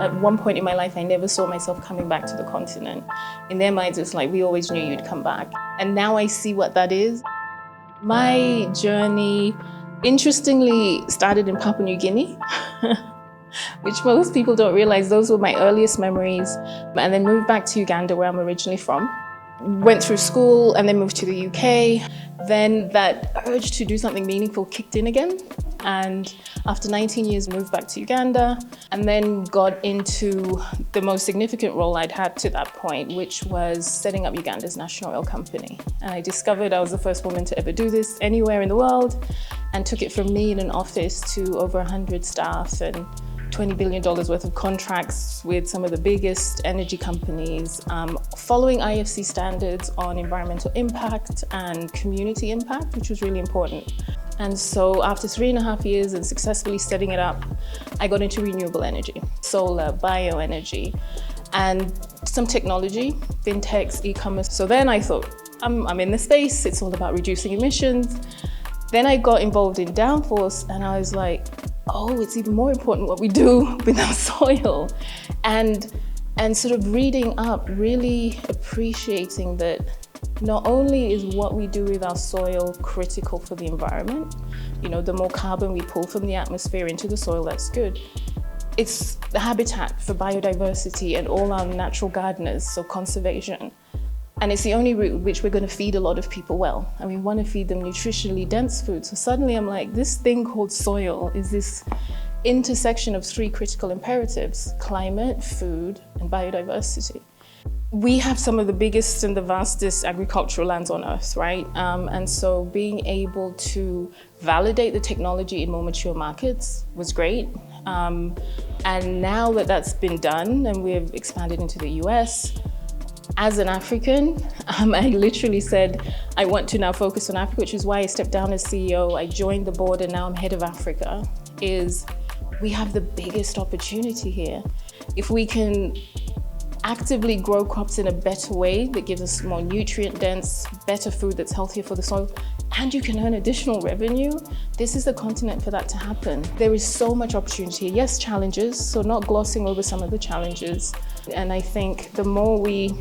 At one point in my life, I never saw myself coming back to the continent. In their minds, it's like, we always knew you'd come back. And now I see what that is. My journey, interestingly, started in Papua New Guinea, which most people don't realize. Those were my earliest memories. And then moved back to Uganda, where I'm originally from. Went through school and then moved to the UK. Then that urge to do something meaningful kicked in again. And after 19 years, moved back to Uganda and then got into the most significant role I'd had to that point, which was setting up Uganda's national oil company. And I discovered I was the first woman to ever do this anywhere in the world, and took it from me in an office to over 100 staff and $20 billion worth of contracts with some of the biggest energy companies, following IFC standards on environmental impact and community impact, which was really important. And so after 3.5 years and successfully setting it up, I got into renewable energy, solar, bioenergy, and some technology, fintechs, e-commerce. So then I thought, I'm in the space, it's all about reducing emissions. Then I got involved in downforce and I was like, oh, it's even more important what we do with our soil. And sort of reading up, really appreciating that not only is what we do with our soil critical for the environment, you know, the more carbon we pull from the atmosphere into the soil, that's good. It's the habitat for biodiversity and all our natural gardeners, so conservation. And it's the only route in which we're going to feed a lot of people well. And we want to feed them nutritionally dense food. So suddenly I'm like, this thing called soil is this intersection of 3 critical imperatives: climate, food, and biodiversity. We have some of the biggest and the vastest agricultural lands on earth, right? And so being able to validate the technology in more mature markets was great. And now that that's been done and we've expanded into the US, as an African, I literally said, I want to now focus on Africa, which is why I stepped down as CEO. I joined the board and now I'm head of Africa, is we have the biggest opportunity here. If we can actively grow crops in a better way that gives us more nutrient dense, better food that's healthier for the soil, and you can earn additional revenue, this is the continent for that to happen. There is so much opportunity. Yes, challenges, so not glossing over some of the challenges. And I think the more we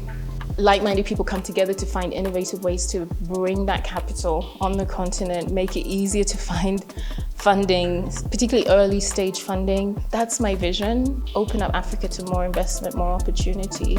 like-minded people come together to find innovative ways to bring that capital on the continent, make it easier to find funding, particularly early stage funding. That's my vision. Open up Africa to more investment, more opportunity.